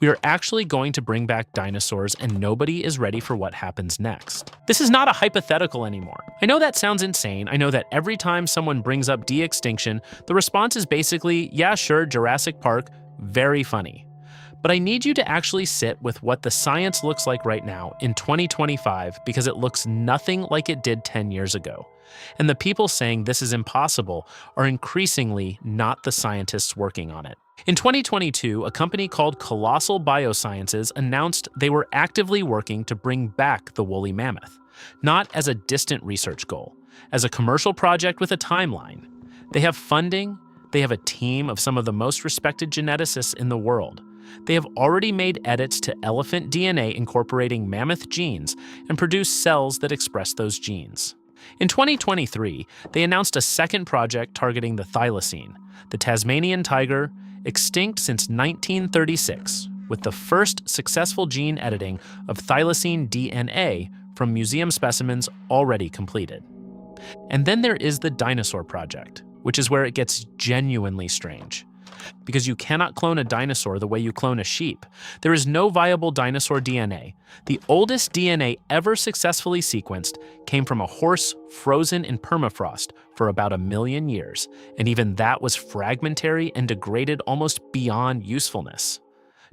We are actually going to bring back dinosaurs, and nobody is ready for what happens next. This is not a hypothetical anymore. I know that sounds insane. I know that every time someone brings up de-extinction, the response is basically, yeah, sure, Jurassic Park, very funny. But I need you to actually sit with what the science looks like right now in 2025, because it looks nothing like it did 10 years ago. And the people saying this is impossible are increasingly not the scientists working on it. In 2022, a company called Colossal Biosciences announced they were actively working to bring back the woolly mammoth, not as a distant research goal, as a commercial project with a timeline. They have funding, they have a team of some of the most respected geneticists in the world. They have already made edits to elephant DNA incorporating mammoth genes and produced cells that express those genes. In 2023, they announced a second project targeting the thylacine, the Tasmanian tiger, extinct since 1936, with the first successful gene editing of thylacine DNA from museum specimens already completed. And then there is the dinosaur project, which is where it gets genuinely strange. Because you cannot clone a dinosaur the way you clone a sheep. There is no viable dinosaur DNA. The oldest DNA ever successfully sequenced came from a horse frozen in permafrost for about 1 million years, and even that was fragmentary and degraded almost beyond usefulness.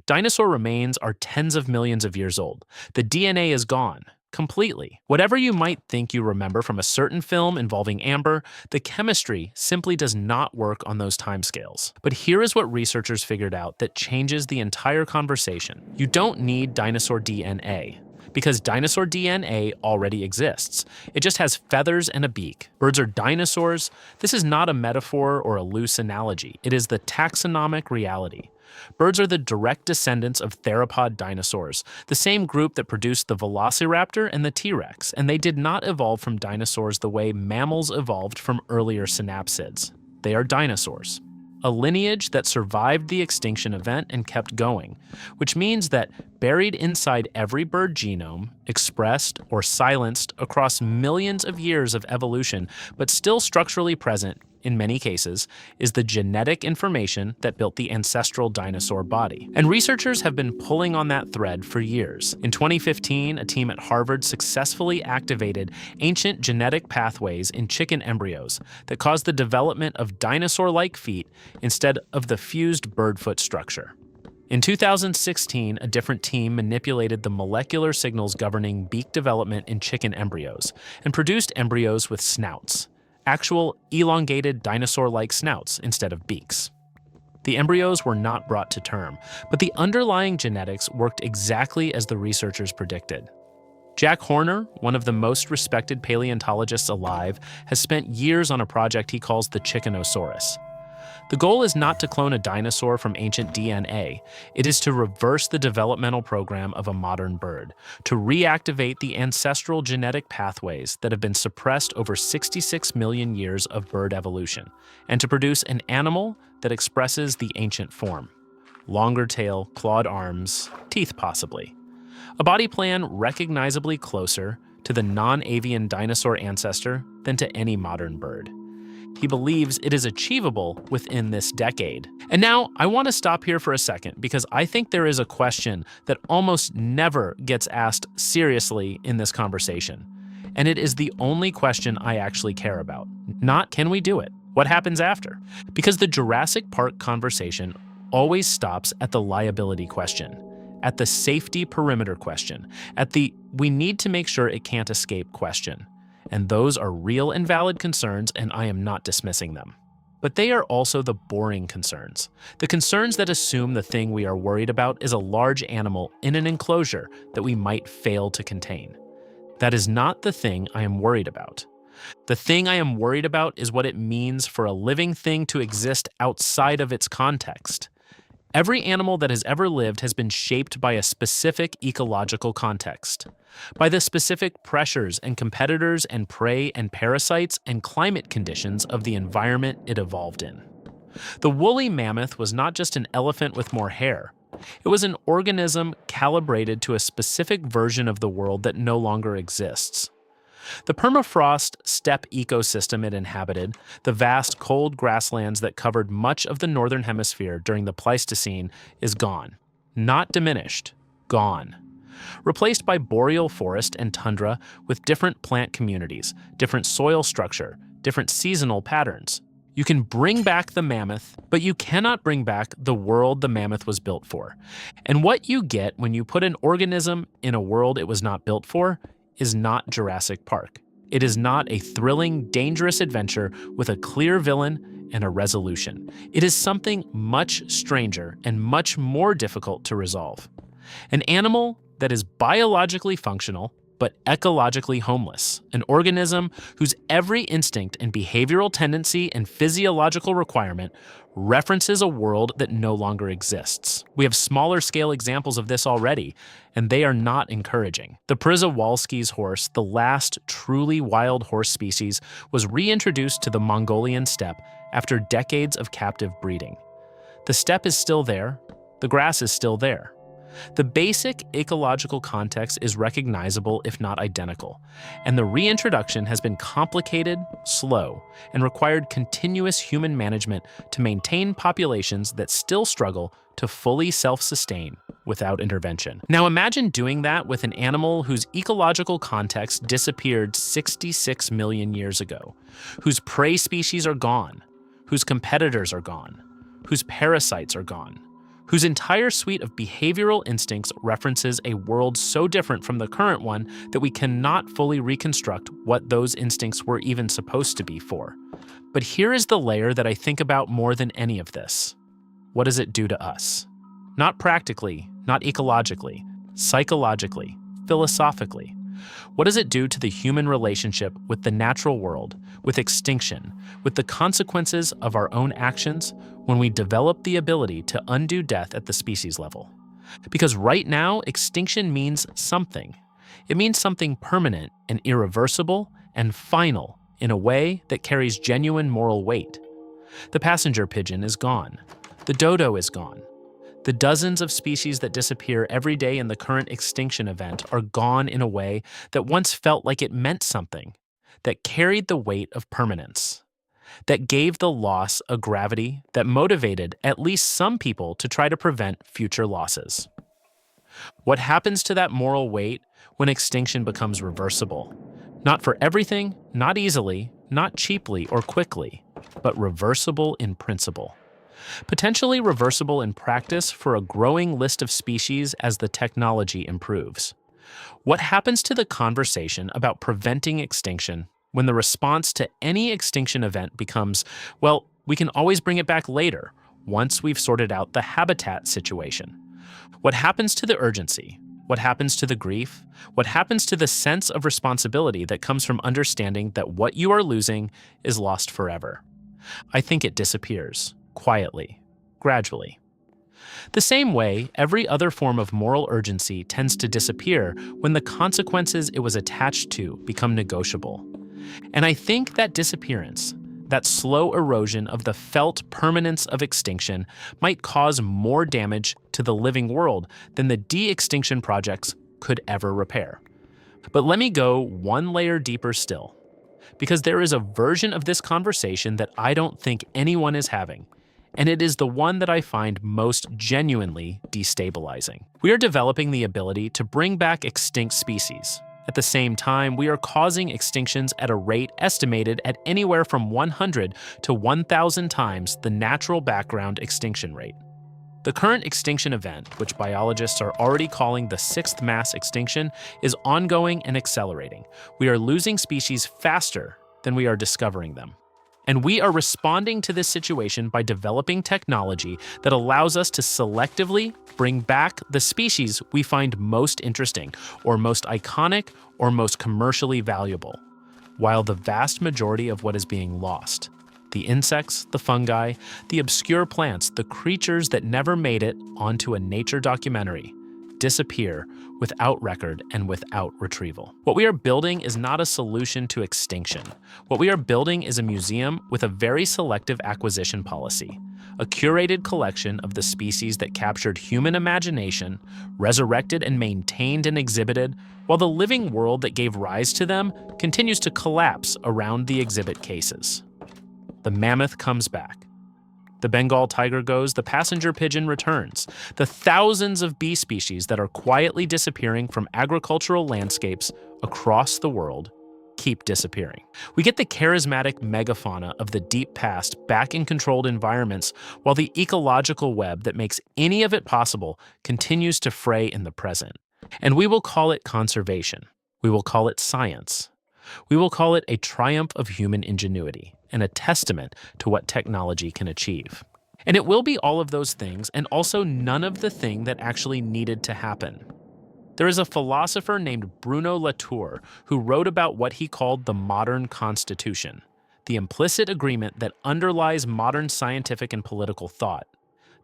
Dinosaur remains are tens of millions of years old. The DNA is gone. Completely. Whatever you might think you remember from a certain film involving amber, the chemistry simply does not work on those timescales. But here is what researchers figured out that changes the entire conversation. You don't need dinosaur DNA, because dinosaur DNA already exists. It just has feathers and a beak. Birds are dinosaurs. This is not a metaphor or a loose analogy. It is the taxonomic reality. Birds are the direct descendants of theropod dinosaurs, the same group that produced the velociraptor and the T-Rex, and they did not evolve from dinosaurs the way mammals evolved from earlier synapsids. They are dinosaurs, a lineage that survived the extinction event and kept going, which means that buried inside every bird genome, expressed or silenced across millions of years of evolution, but still structurally present in many cases, is the genetic information that built the ancestral dinosaur body. And researchers have been pulling on that thread for years. In 2015, a team at Harvard successfully activated ancient genetic pathways in chicken embryos that caused the development of dinosaur-like feet instead of the fused bird foot structure. In 2016, a different team manipulated the molecular signals governing beak development in chicken embryos and produced embryos with snouts. Actual elongated dinosaur-like snouts instead of beaks. The embryos were not brought to term, but the underlying genetics worked exactly as the researchers predicted. Jack Horner, one of the most respected paleontologists alive, has spent years on a project he calls the Chickenosaurus. The goal is not to clone a dinosaur from ancient DNA. It is to reverse the developmental program of a modern bird, to reactivate the ancestral genetic pathways that have been suppressed over 66 million years of bird evolution, and to produce an animal that expresses the ancient form. Longer tail, clawed arms, teeth possibly. A body plan recognizably closer to the non-avian dinosaur ancestor than to any modern bird. He believes it is achievable within this decade. And now, I want to stop here for a second because I think there is a question that almost never gets asked seriously in this conversation. And it is the only question I actually care about. Not can we do it? What happens after? Because the Jurassic Park conversation always stops at the liability question, at the safety perimeter question, at the we need to make sure it can't escape question. And those are real and valid concerns, and I am not dismissing them. But they are also the boring concerns. The concerns that assume the thing we are worried about is a large animal in an enclosure that we might fail to contain. That is not the thing I am worried about. The thing I am worried about is what it means for a living thing to exist outside of its context. Every animal that has ever lived has been shaped by a specific ecological context, by the specific pressures and competitors and prey and parasites and climate conditions of the environment it evolved in. The woolly mammoth was not just an elephant with more hair. It was an organism calibrated to a specific version of the world that no longer exists. The permafrost steppe ecosystem it inhabited, the vast cold grasslands that covered much of the northern hemisphere during the Pleistocene, is gone. not diminished, gone. Replaced by boreal forest and tundra with different plant communities, different soil structure, different seasonal patterns. You can bring back the mammoth, but you cannot bring back the world the mammoth was built for. And what you get when you put an organism in a world it was not built for is not Jurassic Park. It is not a thrilling, dangerous adventure with a clear villain and a resolution. It is something much stranger and much more difficult to resolve. An animal that is biologically functional, but ecologically homeless. An organism whose every instinct and behavioral tendency and physiological requirement references a world that no longer exists. We have smaller scale examples of this already, and they are not encouraging. The Przewalski's horse, the last truly wild horse species, was reintroduced to the Mongolian steppe after decades of captive breeding. The steppe is still there, the grass is still there. The basic ecological context is recognizable if not identical, and the reintroduction has been complicated, slow, and required continuous human management to maintain populations that still struggle to fully self-sustain without intervention. Now imagine doing that with an animal whose ecological context disappeared 66 million years ago, whose prey species are gone, whose competitors are gone, whose parasites are gone, whose entire suite of behavioral instincts references a world so different from the current one that we cannot fully reconstruct what those instincts were even supposed to be for. But here is the layer that I think about more than any of this. What does it do to us? Not practically, not ecologically, psychologically, philosophically. What does it do to the human relationship with the natural world, with extinction, with the consequences of our own actions when we develop the ability to undo death at the species level? Because right now, extinction means something. It means something permanent and irreversible and final in a way that carries genuine moral weight. The passenger pigeon is gone. The dodo is gone. The dozens of species that disappear every day in the current extinction event are gone in a way that once felt like it meant something, that carried the weight of permanence, that gave the loss a gravity that motivated at least some people to try to prevent future losses. What happens to that moral weight when extinction becomes reversible? Not for everything, not easily, not cheaply or quickly, but reversible in principle. Potentially reversible in practice for a growing list of species as the technology improves. What happens to the conversation about preventing extinction when the response to any extinction event becomes, well, we can always bring it back later, once we've sorted out the habitat situation? What happens to the urgency? What happens to the grief? What happens to the sense of responsibility that comes from understanding that what you are losing is lost forever? I think it disappears. Quietly, gradually. The same way, every other form of moral urgency tends to disappear when the consequences it was attached to become negotiable. And I think that disappearance, that slow erosion of the felt permanence of extinction, might cause more damage to the living world than the de-extinction projects could ever repair. But let me go one layer deeper still, because there is a version of this conversation that I don't think anyone is having, and it is the one that I find most genuinely destabilizing. We are developing the ability to bring back extinct species. At the same time, we are causing extinctions at a rate estimated at anywhere from 100 to 1,000 times the natural background extinction rate. The current extinction event, which biologists are already calling the sixth mass extinction, is ongoing and accelerating. We are losing species faster than we are discovering them. And we are responding to this situation by developing technology that allows us to selectively bring back the species we find most interesting, or most iconic, or most commercially valuable, while the vast majority of what is being lost, the insects, the fungi, the obscure plants, the creatures that never made it onto a nature documentary, disappear without record and without retrieval. What we are building is not a solution to extinction. What we are building is a museum with a very selective acquisition policy, a curated collection of the species that captured human imagination, resurrected and maintained and exhibited, while the living world that gave rise to them continues to collapse around the exhibit cases. The mammoth comes back. The Bengal tiger goes, the passenger pigeon returns. The thousands of bee species that are quietly disappearing from agricultural landscapes across the world keep disappearing. We get the charismatic megafauna of the deep past back in controlled environments, while the ecological web that makes any of it possible continues to fray in the present. And we will call it conservation. We will call it science. We will call it a triumph of human ingenuity and a testament to what technology can achieve. And it will be all of those things and also none of the thing that actually needed to happen. There is a philosopher named Bruno Latour who wrote about what he called the modern constitution, the implicit agreement that underlies modern scientific and political thought.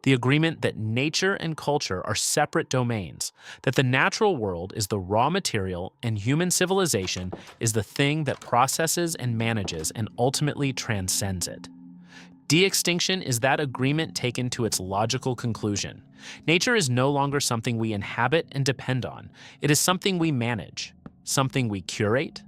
The agreement that nature and culture are separate domains, that the natural world is the raw material and human civilization is the thing that processes and manages and ultimately transcends it. De-extinction is that agreement taken to its logical conclusion. Nature is no longer something we inhabit and depend on. It is something we manage, something we curate,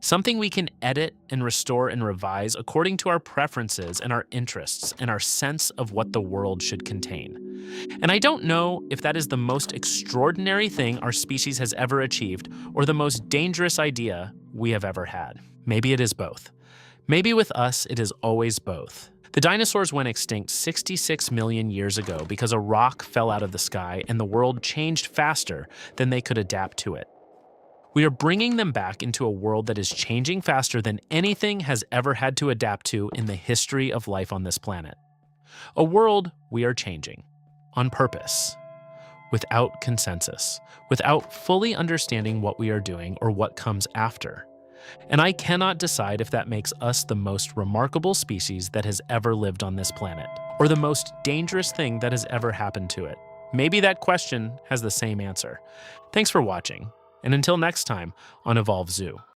something we can edit and restore and revise according to our preferences and our interests and our sense of what the world should contain. And I don't know if that is the most extraordinary thing our species has ever achieved or the most dangerous idea we have ever had. Maybe it is both. Maybe with us, it is always both. The dinosaurs went extinct 66 million years ago because a rock fell out of the sky and the world changed faster than they could adapt to it. We are bringing them back into a world that is changing faster than anything has ever had to adapt to in the history of life on this planet. A world we are changing, on purpose, without consensus, without fully understanding what we are doing or what comes after. And I cannot decide if that makes us the most remarkable species that has ever lived on this planet, or the most dangerous thing that has ever happened to it. Maybe that question has the same answer. Thanks for watching, and until next time on EvolveZoo.